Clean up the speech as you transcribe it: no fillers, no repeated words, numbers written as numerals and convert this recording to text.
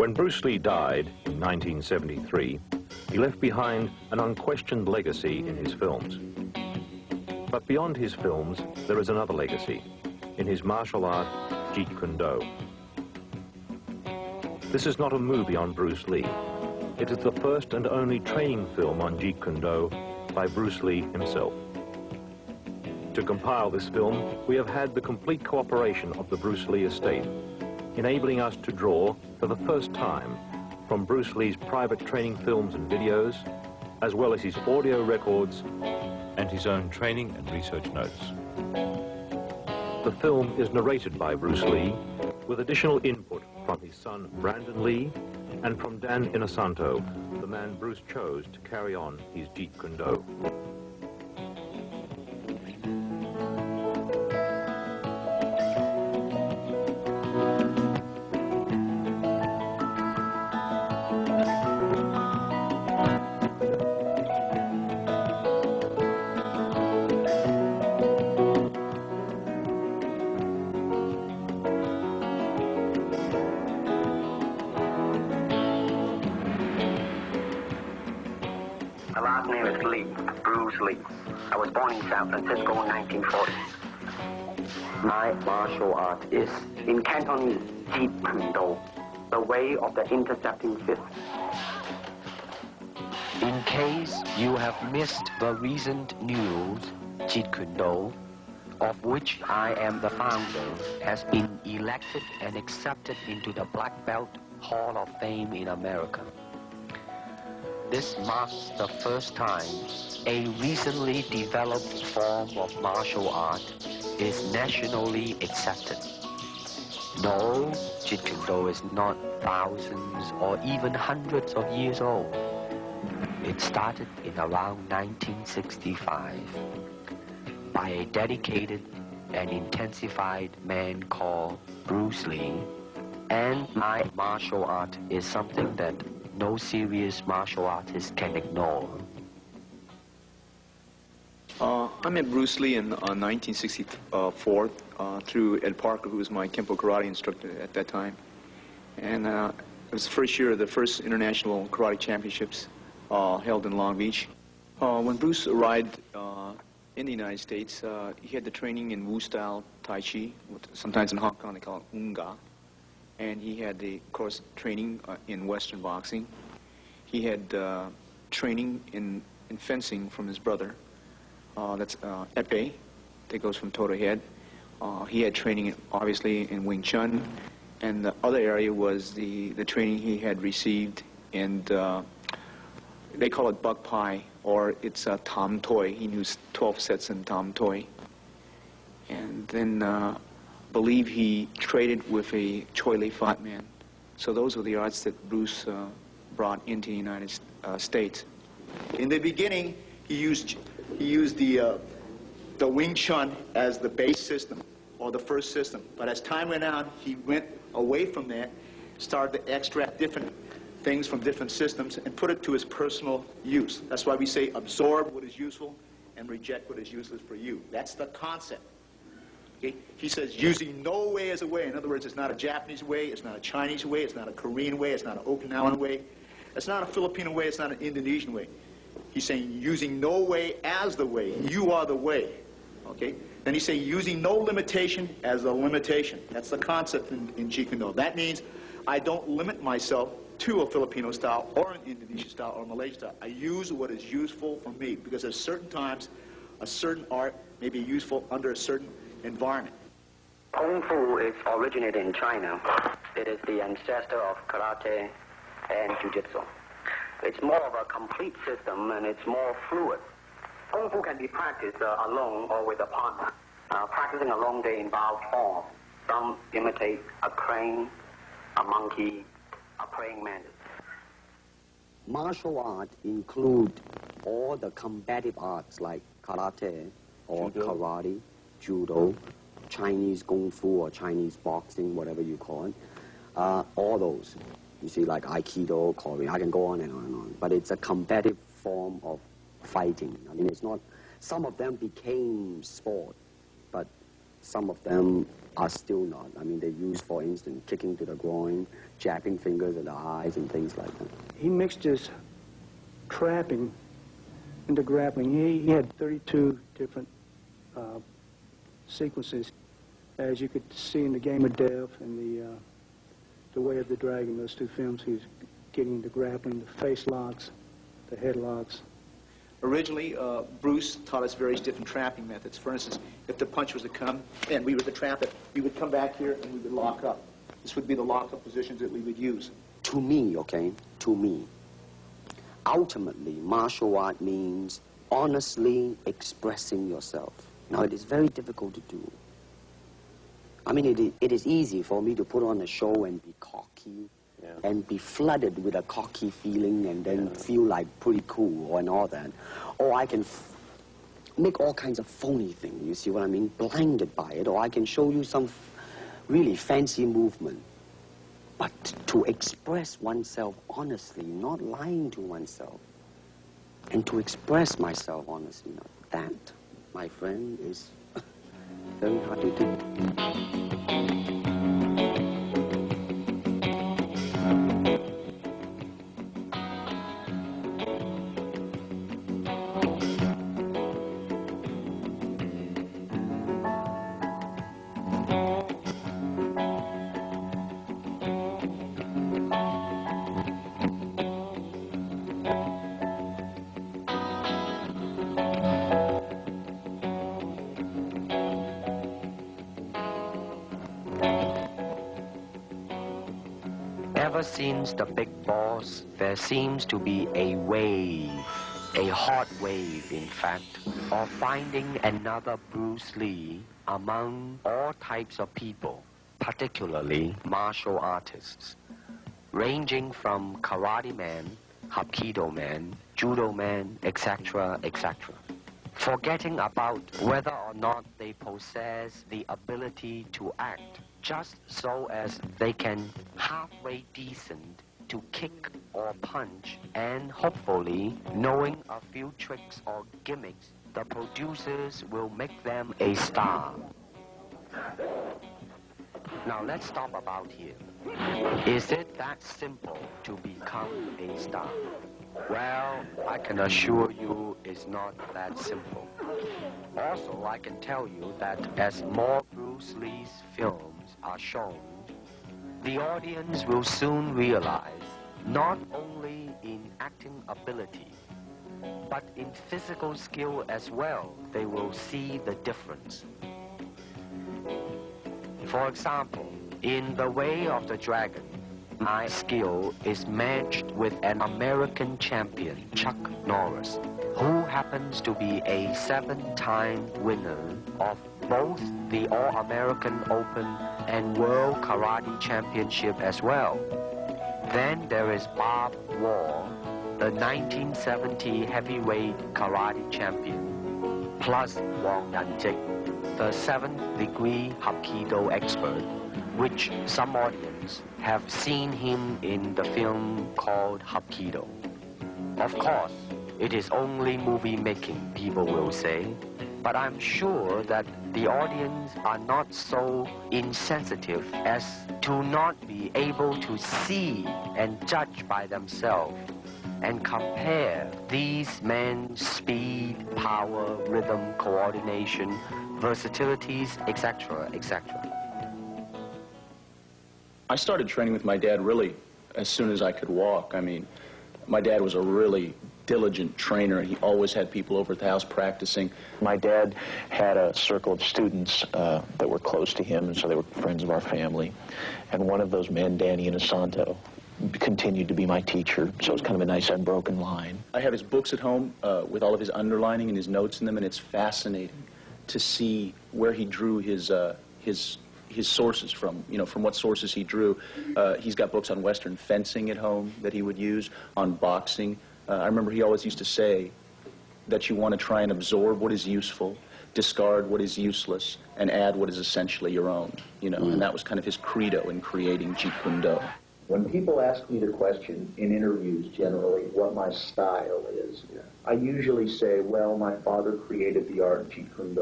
When Bruce Lee died in 1973, he left behind an unquestioned legacy in his films. But beyond his films, there is another legacy, in his martial art, Jeet Kune Do. This is not a movie on Bruce Lee. It is the first and only training film on Jeet Kune Do by Bruce Lee himself. To compile this film, we have had the complete cooperation of the Bruce Lee estate, enabling us to draw, for the first time, from Bruce Lee's private training films and videos, as well as his audio records and his own training and research notes. The film is narrated by Bruce Lee, with additional input from his son Brandon Lee and from Dan Inosanto, the man Bruce chose to carry on his Jeet Kune Do. My last name is Lee, Bruce Lee. I was born in San Francisco in 1940. My martial art is in Cantonese, Jeet Kune Do, the way of the intercepting fist. In case you have missed the recent news, Jeet Kune Do, of which I am the founder, has been elected and accepted into the Black Belt Hall of Fame in America. This marks the first time a recently developed form of martial art is nationally accepted. No, Jeet Kune Do is not thousands or even hundreds of years old. It started in around 1965 by a dedicated and intensified man called Bruce Lee, and my martial art is something that no serious martial artist can ignore. I met Bruce Lee in 1964 through Ed Parker, who was my Kempo karate instructor at that time. And it was the first year of the first international karate championships held in Long Beach. When Bruce arrived in the United States, he had the training in Wu-style Tai Chi, sometimes in Hong Kong they call it Unga. And he had the, of course, training in Western boxing. He had training in fencing from his brother. That's Epee, that goes from toe to head. He had training, obviously, in Wing Chun. And the other area was the training he had received in, they call it Buk Pai, or it's Tam Toi. He knew 12 sets in Tam Toi. And then believe he traded with a Choi Lee Fat man. So those were the arts that Bruce brought into the United States. In the beginning, he used the Wing Chun as the base system, or the first system. But as time went on, he went away from that, started to extract different things from different systems and put it to his personal use. That's why we say absorb what is useful and reject what is useless for you. That's the concept. Okay? He says using no way as a way. In other words, it's not a Japanese way, it's not a Chinese way, it's not a Korean way, it's not an Okinawan way, it's not a Filipino way, it's not an Indonesian way. He's saying using no way as the way. You are the way. Okay? Then he's saying using no limitation as a limitation. That's the concept in Jeet Kune Do. That means I don't limit myself to a Filipino style or an Indonesian style or a Malaysian style. I use what is useful for me, because at certain times a certain art may be useful under a certain environment. Kung Fu is originated in China. It is the ancestor of karate and jiu-jitsu. It's more of a complete system, and it's more fluid. Kung Fu can be practiced alone or with a partner. Practicing alone, they involve form. Some imitate a crane, a monkey, a praying mantis. Martial art include all the combative arts like karate or karate, judo, Chinese kung fu or Chinese boxing, whatever you call it. All those. You see, like Aikido, Korean, I can go on and on and on. But it's a combative form of fighting. I mean, it's not, some of them became sport, but some of them are still not. I mean, they use, for instance, kicking to the groin, jabbing fingers at the eyes, and things like that. He mixed his trapping into grappling. He had 32 different sequences, as you could see in The Game of Death and the Way of the Dragon. Those two films, he was getting into grappling, the face locks, the head locks. Originally, Bruce taught us various different trapping methods. For instance, if the punch was to come and we were to trap it, we would come back here and we would lock up. This would be the lock-up positions that we would use. To me, okay, to me, ultimately, martial art means honestly expressing yourself. Now, it is very difficult to do. I mean, it is easy for me to put on a show and be cocky, and be flooded with a cocky feeling and then feel like pretty cool and all that. Or I can make all kinds of phony things, you see what I mean, blinded by it. Or I can show you some really fancy movement. But to express oneself honestly, not lying to oneself, and to express myself honestly, that, my friend, is very hard to do. Ever since the big boss, there seems to be a wave, a hot wave, in fact, of finding another Bruce Lee among all types of people, particularly martial artists, ranging from karate man, hapkido man, judo man, etc., etc., forgetting about whether or not they possess the ability to act, just so as they can halfway decent to kick or punch, and hopefully, knowing a few tricks or gimmicks, the producers will make them a star. Now let's stop about here. Is it that simple to become a star? Well, I can assure you it's not that simple. Also, I can tell you that as more Bruce Lee's films are shown, the audience will soon realize not only in acting ability, but in physical skill as well, they will see the difference. For example, in The Way of the Dragon, my skill is matched with an American champion, Chuck Norris, who happens to be a 7-time winner of both the All-American Open and World Karate Championship as well. Then there is Bob Wall, the 1970 heavyweight karate champion, plus Wong Yan-jik, the 7th-degree Hapkido expert, which some audience have seen him in the film called Hapkido. Of course, it is only movie making, people will say, but I'm sure that the audience are not so insensitive as to not be able to see and judge by themselves and compare these men's speed, power, rhythm, coordination, versatilities, etc., etc. I started training with my dad really as soon as I could walk. I mean, my dad was a really diligent trainer, and he always had people over at the house practicing. My dad had a circle of students that were close to him, and so they were friends of our family. And one of those men, Danny Inosanto, continued to be my teacher, so it was kind of a nice unbroken line. I have his books at home with all of his underlining and his notes in them, and it's fascinating to see where he drew his sources from, from what sources he drew. He's got books on Western fencing at home that he would use, on boxing. I remember he always used to say that you want to try and absorb what is useful, discard what is useless, and add what is essentially your own, and that was kind of his credo in creating Jeet Kune Do. When people ask me the question in interviews generally what my style is, I usually say, well, my father created the art of Jeet Kune Do.